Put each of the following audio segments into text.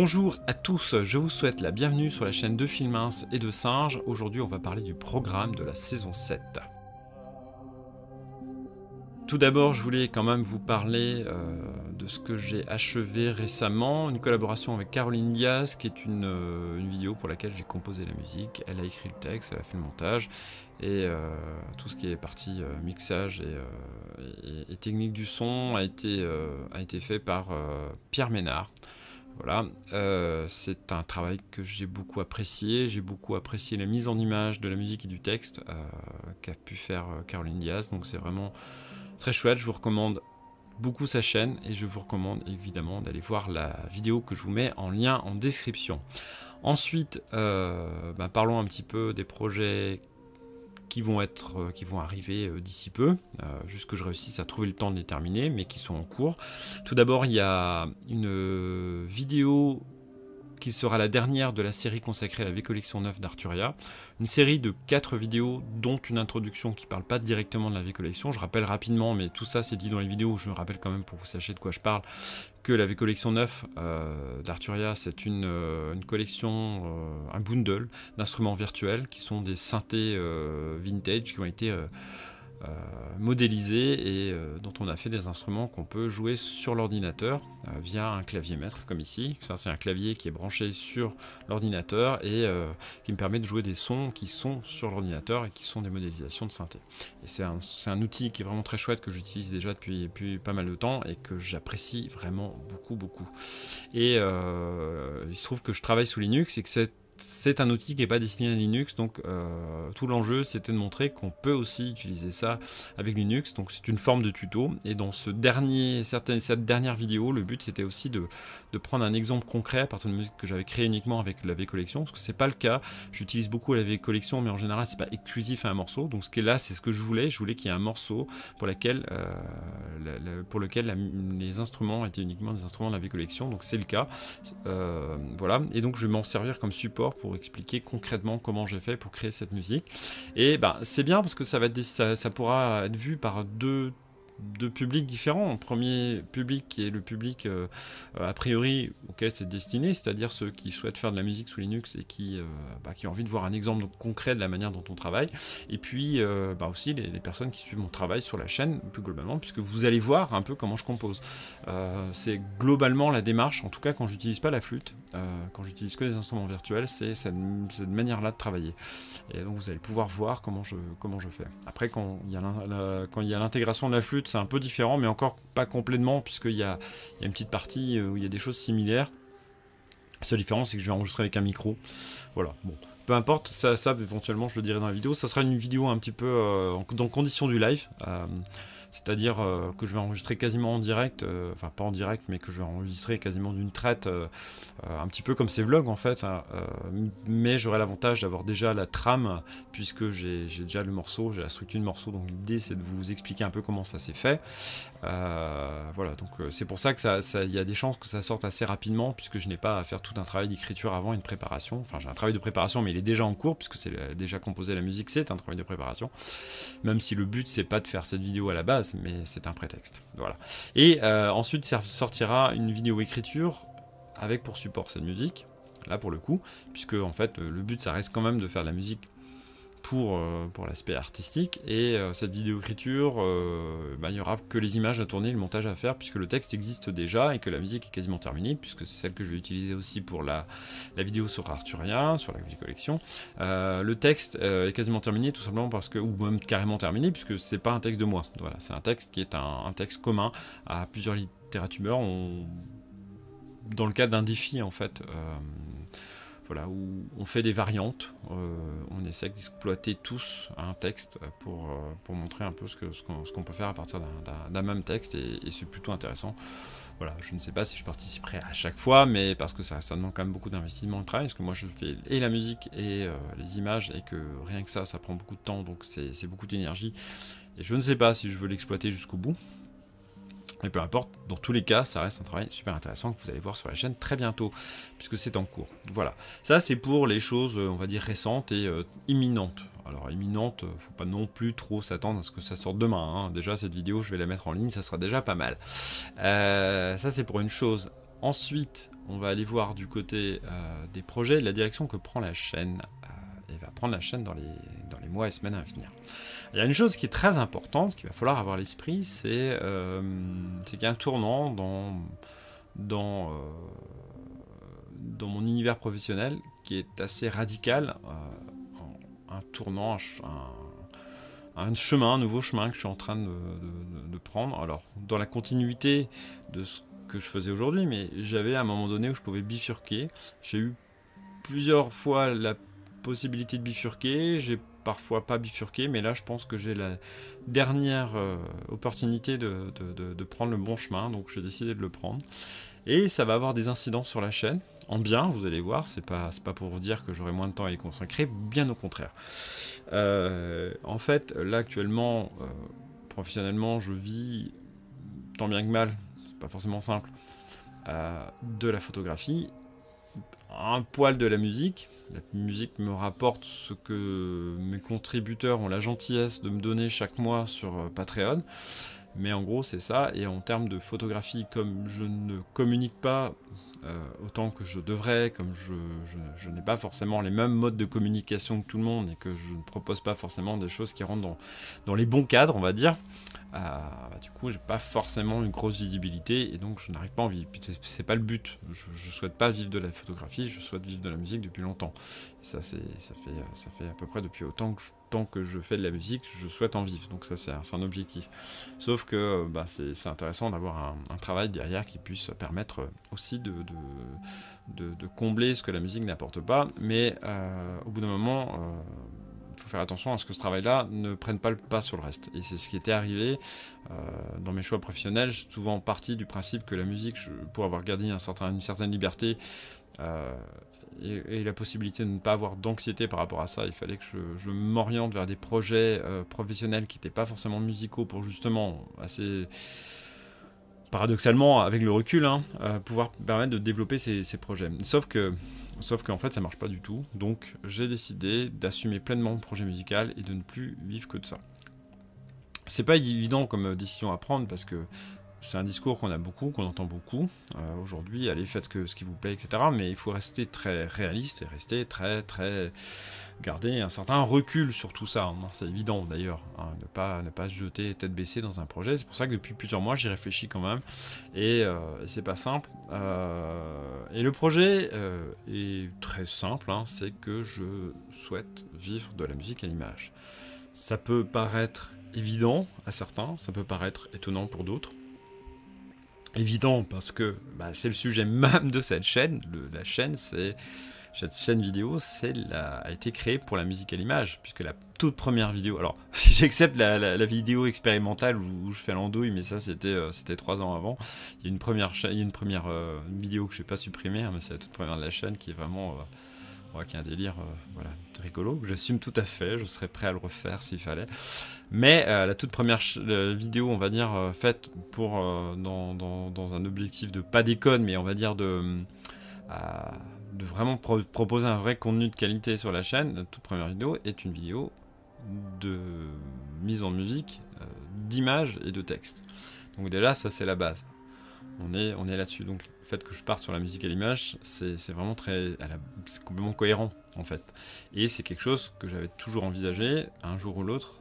Bonjour à tous, je vous souhaite la bienvenue sur la chaîne de Filmins et de Singes. Aujourd'hui, on va parler du programme de la saison 7. Tout d'abord, je voulais quand même vous parler de ce que j'ai achevé récemment, une collaboration avec Caroline Diaz, qui est une vidéo pour laquelle j'ai composé la musique. Elle a écrit le texte, elle a fait le montage, et tout ce qui est partie mixage et technique du son a été fait par Pierre Ménard. Voilà, c'est un travail que j'ai beaucoup apprécié la mise en image de la musique et du texte qu'a pu faire Caroline Diaz, donc c'est vraiment très chouette. Je vous recommande beaucoup sa chaîne et je vous recommande évidemment d'aller voir la vidéo que je vous mets en lien en description. Ensuite, parlons un petit peu des projets qui vont arriver d'ici peu, juste que je réussisse à trouver le temps de les terminer, mais qui sont en cours. Tout d'abord, il y a une vidéo qui sera la dernière de la série consacrée à la V-Collection 9 d'Arturia. Une série de 4 vidéos, dont une introduction qui ne parle pas directement de la V-Collection. Je rappelle rapidement, mais tout ça c'est dit dans les vidéos, je me rappelle quand même pour que vous sachiez de quoi je parle, que la V-Collection 9 d'Arturia, c'est une collection, un bundle d'instruments virtuels qui sont des synthés vintage qui ont été modélisés et dont on a fait des instruments qu'on peut jouer sur l'ordinateur via un clavier maître comme ici. Ça, c'est un clavier qui est branché sur l'ordinateur et qui me permet de jouer des sons qui sont sur l'ordinateur et qui sont des modélisations de synthé. Et c'est un outil qui est vraiment très chouette, que j'utilise déjà depuis pas mal de temps et que j'apprécie vraiment beaucoup. Et il se trouve que je travaille sous Linux et que c'est un outil qui n'est pas destiné à Linux, donc tout l'enjeu c'était de montrer qu'on peut aussi utiliser ça avec Linux, donc c'est une forme de tuto. Et dans cette dernière vidéo, le but c'était aussi de prendre un exemple concret à partir de musique que j'avais créé uniquement avec la V-Collection, parce que c'est pas le cas. J'utilise beaucoup la V-Collection, mais en général c'est pas exclusif à un morceau, donc ce qui est là c'est ce que je voulais qu'il y ait un morceau pour lequel les instruments étaient uniquement des instruments de la V-Collection, donc c'est le cas. Voilà, et donc je vais m'en servir comme support pour expliquer concrètement comment j'ai fait pour créer cette musique. Et c'est bien parce que ça pourra être vu par deux publics différents. Un premier public qui est le public a priori auquel c'est destiné, c'est-à-dire ceux qui souhaitent faire de la musique sous Linux et qui ont envie de voir un exemple concret de la manière dont on travaille. Et puis aussi les personnes qui suivent mon travail sur la chaîne plus globalement, puisque vous allez voir un peu comment je compose. C'est globalement la démarche, en tout cas quand j'utilise pas la flûte, quand j'utilise que des instruments virtuels, c'est cette manière-là de travailler. Et donc vous allez pouvoir voir comment je fais. Après, quand il y a l'intégration de la flûte, c'est un peu différent, mais encore pas complètement, puisqu'il y a une petite partie où il y a des choses similaires. La seule différence, c'est que je vais enregistrer avec un micro. Voilà, bon. Peu importe, ça éventuellement je le dirai dans la vidéo. Ça sera une vidéo un petit peu dans condition du live. C'est-à-dire que je vais enregistrer quasiment en direct, enfin pas en direct, mais que je vais enregistrer quasiment d'une traite, un petit peu comme ces vlogs en fait, hein, mais j'aurai l'avantage d'avoir déjà la trame, puisque j'ai déjà le morceau, j'ai la structure du morceau, donc l'idée c'est de vous expliquer un peu comment ça s'est fait. Voilà, donc c'est pour ça que il y a des chances que ça sorte assez rapidement, puisque je n'ai pas à faire tout un travail d'écriture avant, une préparation. Enfin, j'ai un travail de préparation, mais il est déjà en cours, puisque c'est déjà composé la musique, c'est un travail de préparation. Même si le but c'est pas de faire cette vidéo à la base, mais c'est un prétexte. Voilà. Et ensuite sortira une vidéo écriture avec pour support cette musique, là pour le coup, puisque en fait le but ça reste quand même de faire de la musique pour l'aspect artistique, et cette vidéo écriture, il n'y aura que les images à tourner, le montage à faire, puisque le texte existe déjà et que la musique est quasiment terminée, puisque c'est celle que je vais utiliser aussi pour la vidéo sur Arturia, sur la collection. Le texte est quasiment terminé, tout simplement parce que, ou même carrément terminé, puisque c'est pas un texte de moi. Voilà, c'est un texte qui est un texte commun à plusieurs littérateurs, dans le cadre d'un défi en fait. Voilà, où on fait des variantes, on essaie d'exploiter tous un texte pour montrer un peu ce qu'on peut faire à partir d'un même texte, et c'est plutôt intéressant. Voilà, je ne sais pas si je participerai à chaque fois, mais parce que ça demande quand même beaucoup d'investissement de travail, parce que moi je fais et la musique et les images, et que rien que ça prend beaucoup de temps, donc c'est beaucoup d'énergie, et je ne sais pas si je veux l'exploiter jusqu'au bout. Mais peu importe, dans tous les cas, ça reste un travail super intéressant que vous allez voir sur la chaîne très bientôt, puisque c'est en cours. Voilà, ça c'est pour les choses, on va dire, récentes et imminentes. Alors imminente, faut pas non plus trop s'attendre à ce que ça sorte demain, hein. Déjà cette vidéo, je vais la mettre en ligne, ça sera déjà pas mal. Ça c'est pour une chose. Ensuite, on va aller voir du côté des projets, de la direction que prend la chaîne, et va prendre la chaîne dans les mois et semaines à venir. Il y a une chose qui est très importante, qu'il va falloir avoir à l'esprit, c'est qu'il y a un tournant dans mon univers professionnel qui est assez radical, un tournant, un chemin, un nouveau chemin que je suis en train de prendre. Alors, dans la continuité de ce que je faisais aujourd'hui, mais j'avais à un moment donné où je pouvais bifurquer. J'ai eu plusieurs fois la possibilité de bifurquer, j'ai parfois pas bifurqué, mais là je pense que j'ai la dernière opportunité de prendre le bon chemin, donc j'ai décidé de le prendre. Et ça va avoir des incidences sur la chaîne, en bien, vous allez voir, c'est pas pour vous dire que j'aurai moins de temps à y consacrer, bien au contraire. En fait, là actuellement, professionnellement, je vis, tant bien que mal, c'est pas forcément simple, de la photographie, un poil de la musique. La musique me rapporte ce que mes contributeurs ont la gentillesse de me donner chaque mois sur Patreon. Mais en gros, c'est ça. Et en termes de photographie, comme je ne communique pas autant que je devrais, comme je n'ai pas forcément les mêmes modes de communication que tout le monde et que je ne propose pas forcément des choses qui rentrent dans les bons cadres, on va dire, du coup, j'ai pas forcément une grosse visibilité et donc je n'arrive pas à en vivre. C'est pas le but. Je souhaite pas vivre de la photographie, je souhaite vivre de la musique depuis longtemps. Et ça fait à peu près depuis autant que je fais de la musique, je souhaite en vivre. Donc ça, c'est un objectif. Sauf que c'est intéressant d'avoir un travail derrière qui puisse permettre aussi de combler ce que la musique n'apporte pas. Mais au bout d'un moment, il faut faire attention à ce que ce travail-là ne prenne pas le pas sur le reste. Et c'est ce qui était arrivé dans mes choix professionnels. J'ai souvent parti du principe que la musique, pour avoir gardé une certaine liberté, et la possibilité de ne pas avoir d'anxiété par rapport à ça, il fallait que je m'oriente vers des projets professionnels qui n'étaient pas forcément musicaux pour justement, assez paradoxalement, avec le recul, pouvoir permettre de développer ces projets. Sauf qu'en fait ça marche pas du tout, donc j'ai décidé d'assumer pleinement mon projet musical et de ne plus vivre que de ça. C'est pas évident comme décision à prendre parce que c'est un discours qu'on entend beaucoup aujourd'hui, allez faites ce qui vous plaît, etc. Mais il faut rester très réaliste et rester très garder un certain recul sur tout ça. C'est évident d'ailleurs, ne pas se jeter tête baissée dans un projet. C'est pour ça que depuis plusieurs mois j'y réfléchis quand même et c'est pas simple. Et le projet est très simple, c'est que je souhaite vivre de la musique à l'image. Ça peut paraître évident à certains, ça peut paraître étonnant pour d'autres. Évident parce que c'est le sujet même de cette chaîne. Cette chaîne vidéo a été créée pour la musique à l'image, puisque la toute première vidéo, alors j'accepte la vidéo expérimentale où je fais l'andouille, mais ça c'était 3 ans avant. Il y a une première vidéo que je n'ai pas supprimée, mais c'est la toute première de la chaîne qui est vraiment qui est un délire rigolo, que j'assume tout à fait, je serais prêt à le refaire s'il fallait. Mais la toute première vidéo, on va dire, faite pour dans un objectif de pas déconne, mais on va dire de vraiment proposer un vrai contenu de qualité sur la chaîne, la toute première vidéo est une vidéo de mise en musique, d'images et de texte. Donc déjà, ça c'est la base. On est là-dessus. Donc le fait que je parte sur la musique à l'image, c'est vraiment c'est complètement cohérent en fait. Et c'est quelque chose que j'avais toujours envisagé, un jour ou l'autre.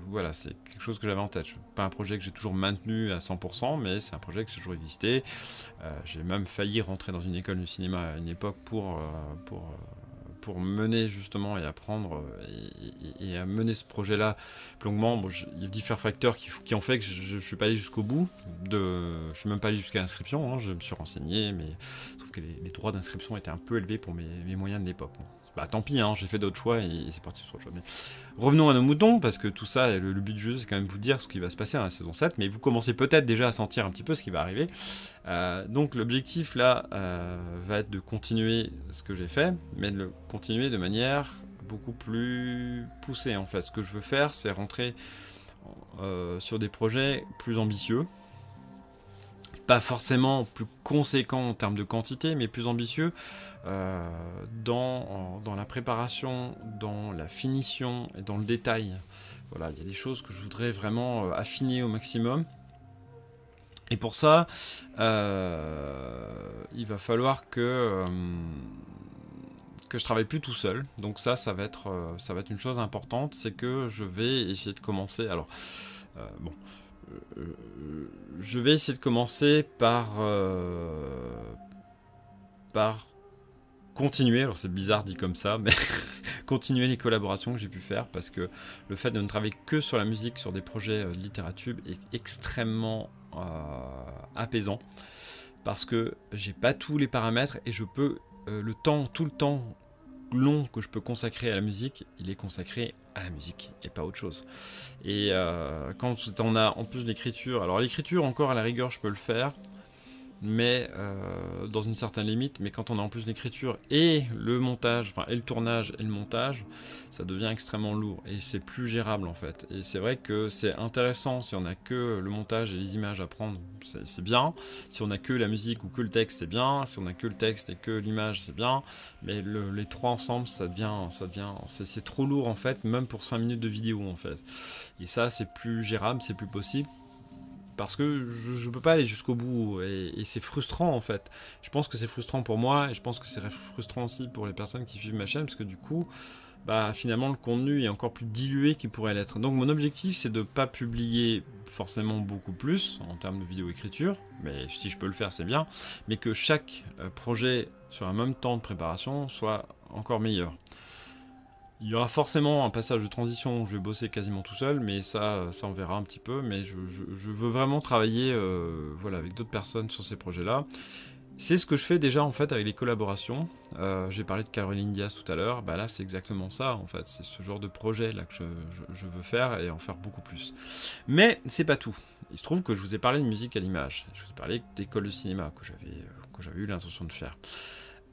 Voilà, c'est quelque chose que j'avais en tête. Pas un projet que j'ai toujours maintenu à 100%, mais c'est un projet qui a toujours existé. J'ai même failli rentrer dans une école de cinéma à une époque pour mener justement et apprendre et à mener ce projet-là longuement. Bon, il y a différents facteurs qui ont fait que je ne suis pas allé jusqu'au bout. Je suis même pas allé jusqu'à l'inscription. Je me suis renseigné, mais sauf que les droits d'inscription étaient un peu élevés pour mes moyens de l'époque. Tant pis, j'ai fait d'autres choix et c'est parti sur autre chose. Mais revenons à nos moutons, parce que tout ça, le but du jeu, c'est quand même vous dire ce qui va se passer dans la saison 7, mais vous commencez peut-être déjà à sentir un petit peu ce qui va arriver. Donc l'objectif là va être de continuer ce que j'ai fait, mais de le continuer de manière beaucoup plus poussée en fait. Ce que je veux faire, c'est rentrer sur des projets plus ambitieux. Pas forcément plus conséquent en termes de quantité, mais plus ambitieux dans la préparation, dans la finition et dans le détail. Voilà, il y a des choses que je voudrais vraiment affiner au maximum. Et pour ça, il va falloir que je travaille plus tout seul. Donc ça va être une chose importante, c'est que je vais essayer de commencer. Alors, bon, je vais essayer de commencer par continuer, alors c'est bizarre dit comme ça, mais continuer les collaborations que j'ai pu faire, parce que le fait de ne travailler que sur la musique, sur des projets de littérature est extrêmement apaisant, parce que j'ai pas tous les paramètres et je peux tout le temps long que je peux consacrer à la musique, il est consacré à la musique et pas autre chose. Et quand on a en plus l'écriture, alors l'écriture encore à la rigueur je peux le faire, mais dans une certaine limite, mais quand on a en plus l'écriture et le montage, enfin et le tournage et le montage, ça devient extrêmement lourd et c'est plus gérable en fait. Et c'est vrai que c'est intéressant si on a que le montage et les images à prendre, c'est bien. Si on a que la musique ou que le texte, c'est bien. Si on a que le texte et que l'image, c'est bien. Mais les trois ensemble, c'est trop lourd en fait, même pour 5 minutes de vidéo en fait. Et ça, c'est plus gérable, c'est plus possible, parce que je peux pas aller jusqu'au bout et c'est frustrant en fait. Je pense que c'est frustrant pour moi et je pense que c'est frustrant aussi pour les personnes qui suivent ma chaîne, parce que du coup, bah, finalement le contenu est encore plus dilué qu'il pourrait l'être. Donc mon objectif c'est de pas publier forcément beaucoup plus en termes de vidéo écriture, mais si je peux le faire c'est bien, mais que chaque projet sur un même temps de préparation soit encore meilleur. Il y aura forcément un passage de transition où je vais bosser quasiment tout seul, mais ça on verra un petit peu. Mais je veux vraiment travailler voilà, avec d'autres personnes sur ces projets-là. C'est ce que je fais déjà en fait avec les collaborations. J'ai parlé de Caroline Diaz tout à l'heure. Bah là, c'est exactement ça en fait. C'est ce genre de projet là que je veux faire et en faire beaucoup plus. Mais c'est pas tout. Il se trouve que je vous ai parlé de musique à l'image. Je vous ai parlé d'école de cinéma que j'avais eu l'intention de faire.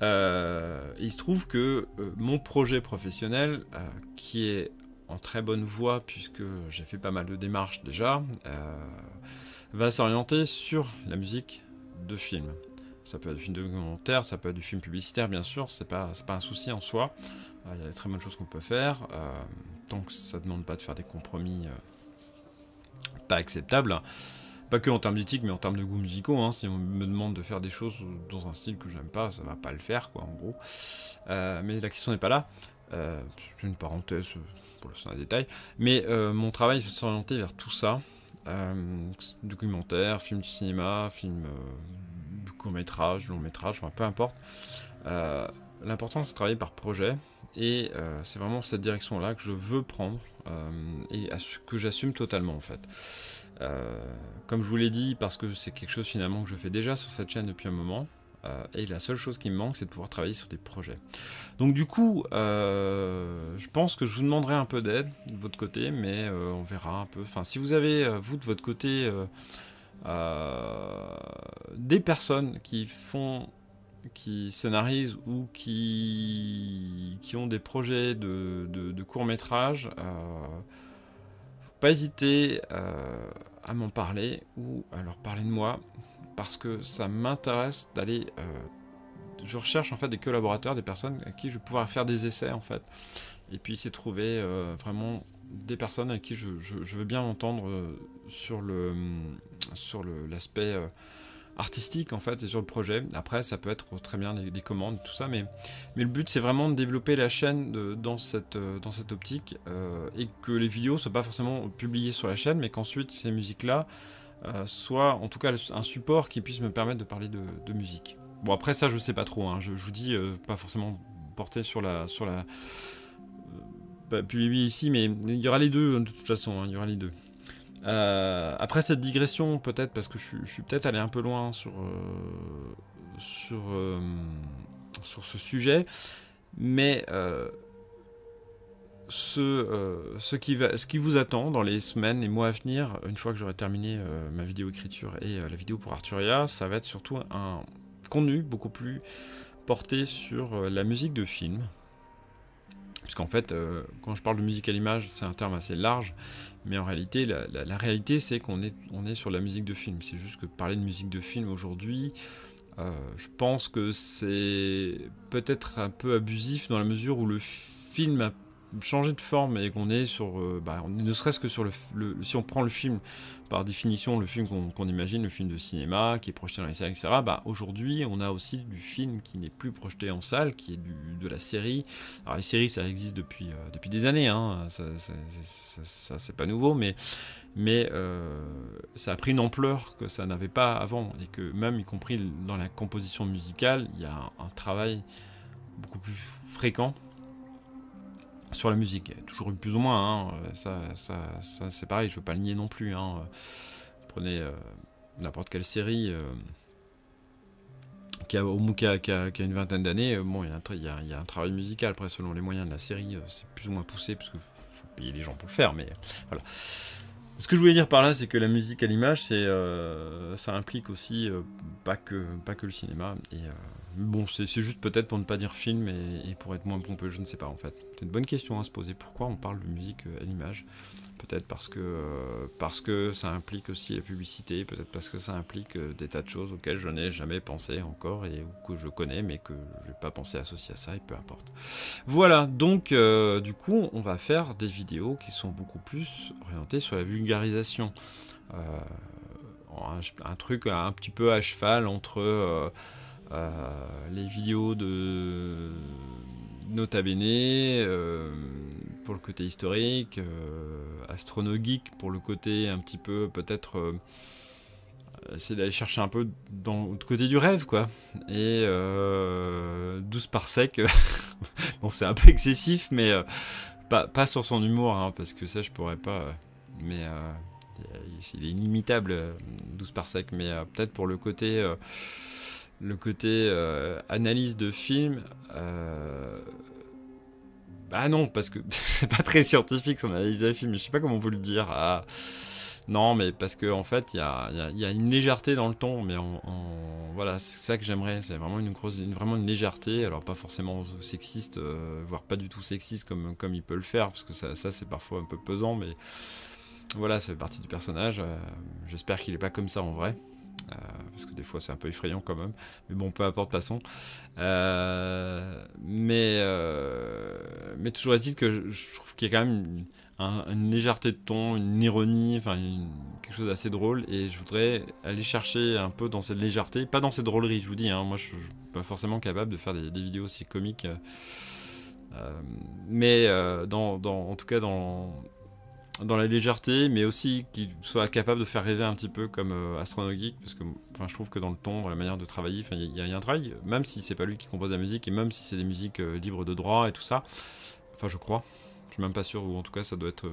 Il se trouve que mon projet professionnel, qui est en très bonne voie puisque j'ai fait pas mal de démarches déjà, va s'orienter sur la musique de film. Ça peut être du film documentaire, ça peut être du film publicitaire bien sûr, c'est pas un souci en soi. Il y a des très bonnes choses qu'on peut faire, tant que ça ne demande pas de faire des compromis pas acceptables. Pas que en termes d'éthique, mais en termes de goûts musicaux. Hein. Si on me demande de faire des choses dans un style que j'aime pas, ça va pas le faire, quoi, en gros. Mais la question n'est pas là. C'est une parenthèse, pour le un détail. Mais mon travail va s'orienter vers tout ça. Documentaire, film du cinéma, film court-métrage, long-métrage, enfin, peu importe. L'important, c'est de travailler par projet. Et c'est vraiment cette direction-là que je veux prendre et que j'assume totalement, en fait. Comme je vous l'ai dit, parce que c'est quelque chose finalement que je fais déjà sur cette chaîne depuis un moment, et la seule chose qui me manque c'est de pouvoir travailler sur des projets. Donc du coup, je pense que je vous demanderai un peu d'aide de votre côté, mais on verra un peu. Enfin, si vous avez, vous de votre côté, des personnes qui scénarisent ou qui ont des projets de court-métrage, pas hésiter à m'en parler ou à leur parler de moi, parce que ça m'intéresse d'aller... je recherche en fait des collaborateurs, des personnes à qui je vais pouvoir faire des essais en fait, et puis essayer de trouver vraiment des personnes avec qui je veux bien entendre sur l'aspect artistique en fait et sur le projet. Après ça peut être très bien des commandes tout ça, mais le but c'est vraiment de développer la chaîne dans cette optique, et que les vidéos soient pas forcément publiées sur la chaîne, mais qu'ensuite ces musiques là soient en tout cas un support qui puisse me permettre de parler de musique. Bon après ça je sais pas trop, hein. Je vous dis pas forcément porté sur la publié ici, mais il y aura les deux de toute façon, hein, il y aura les deux. Après cette digression, peut-être parce que je suis peut-être allé un peu loin sur ce sujet, mais ce qui vous attend dans les semaines et mois à venir, une fois que j'aurai terminé ma vidéo écriture et la vidéo pour Arturia, ça va être surtout un contenu beaucoup plus porté sur la musique de film. Puisqu'en fait, quand je parle de musique à l'image, c'est un terme assez large, mais en réalité, la réalité, c'est qu'on est sur la musique de film. C'est juste que parler de musique de film aujourd'hui, je pense que c'est peut-être un peu abusif dans la mesure où le film changer de forme et qu'on est sur, ne serait-ce que sur si on prend le film, par définition, le film qu'on imagine, le film de cinéma, qui est projeté dans les salles, etc., aujourd'hui, on a aussi du film qui n'est plus projeté en salle, qui est de la série. Alors les séries, ça existe depuis des années, hein, ça c'est pas nouveau, mais ça a pris une ampleur que ça n'avait pas avant, et que même, y compris dans la composition musicale, il y a un travail beaucoup plus fréquent sur la musique. Il y a toujours eu plus ou moins, hein, ça c'est pareil, je veux pas le nier non plus. Hein. Prenez n'importe quelle série qui a une vingtaine d'années, bon, il y a un travail musical. Après, selon les moyens de la série, c'est plus ou moins poussé, parce qu'il faut payer les gens pour le faire, mais voilà. Ce que je voulais dire par là, c'est que la musique à l'image, ça implique aussi pas que le cinéma. Et bon, c'est juste peut-être pour ne pas dire film et pour être moins pompeux, je ne sais pas en fait. C'est une bonne question à se poser. Pourquoi on parle de musique à l'image? Peut-être parce que ça implique aussi la publicité, peut-être parce que ça implique des tas de choses auxquelles je n'ai jamais pensé encore, ou que je connais mais que je n'ai pas pensé associer à ça, et peu importe. Voilà, donc du coup on va faire des vidéos qui sont beaucoup plus orientées sur la vulgarisation. Un truc un petit peu à cheval entre les vidéos de Nota Bene pour le côté historique, Astronogeek pour le côté un petit peu peut-être essayer d'aller chercher un peu dans le côté du rêve, quoi. Et 12 par sec, bon c'est un peu excessif, mais pas sur son humour, hein, parce que ça je pourrais pas, mais il est inimitable, 12 par sec, mais peut-être pour le côté analyse de film, bah non, parce que c'est pas très scientifique son analyse de film, je sais pas comment on peut le dire. Non, mais parce que en fait, il y a une légèreté dans le ton, mais voilà, c'est ça que j'aimerais, c'est vraiment vraiment une légèreté, alors pas forcément sexiste, voire pas du tout sexiste comme il peut le faire, parce que ça c'est parfois un peu pesant, mais voilà, ça fait partie du personnage. J'espère qu'il est pas comme ça en vrai. Parce que des fois c'est un peu effrayant quand même, mais bon, peu importe, passons. Mais toujours est-il que je trouve qu'il y a quand même une légèreté de ton, une ironie, enfin quelque chose d'assez drôle, et je voudrais aller chercher un peu dans cette légèreté, pas dans cette drôlerie, je vous dis, hein, moi je suis pas forcément capable de faire des vidéos aussi comiques, mais en tout cas dans la légèreté, mais aussi qu'il soit capable de faire rêver un petit peu comme Astronogeek, parce que je trouve que dans le ton, dans la manière de travailler, il y a un travail, même si c'est pas lui qui compose la musique, et même si c'est des musiques libres de droit et tout ça, enfin je crois, je suis même pas sûr, ou en tout cas ça doit être...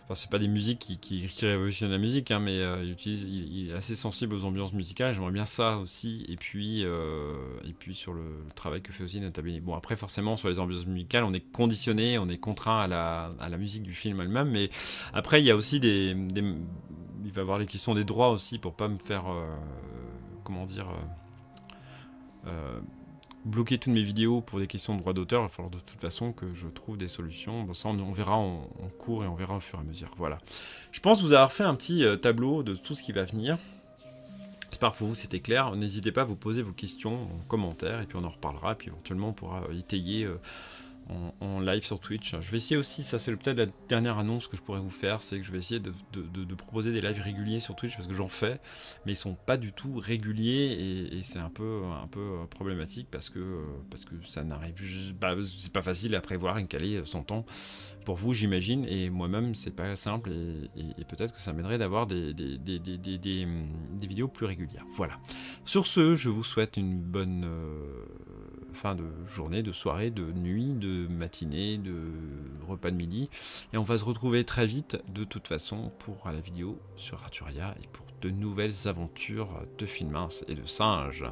Enfin, c'est pas des musiques qui révolutionnent la musique, hein, mais il est assez sensible aux ambiances musicales. J'aimerais bien ça aussi. Et puis sur le travail que fait aussi Nota Bene. Bon, après, forcément, sur les ambiances musicales, on est conditionné, on est contraint à la musique du film elle-même. Mais après, il y a aussi il va y avoir les questions des droits aussi, pour pas me faire... comment dire... bloquer toutes mes vidéos pour des questions de droit d'auteur. Il va falloir de toute façon que je trouve des solutions. Bon, ça on verra en cours, et on verra au fur et à mesure. Voilà. Je pense vous avoir fait un petit tableau de tout ce qui va venir. J'espère que pour vous c'était clair. N'hésitez pas à vous poser vos questions en commentaire, et puis on en reparlera, et puis éventuellement on pourra étayer en live sur Twitch. Je vais essayer aussi, ça c'est peut-être la dernière annonce que je pourrais vous faire, c'est que je vais essayer de proposer des lives réguliers sur Twitch, parce que j'en fais, mais ils sont pas du tout réguliers, et c'est un peu problématique, parce que ça n'arrive, c'est pas facile à prévoir et caler son temps pour vous, j'imagine, et moi-même c'est pas simple, et peut-être que ça m'aiderait d'avoir des vidéos plus régulières. Voilà. Sur ce, je vous souhaite une bonne fin de journée, de soirée, de nuit, de matinée, de repas de midi, et on va se retrouver très vite de toute façon pour la vidéo sur Arturia, et pour de nouvelles aventures de films minces et de singes.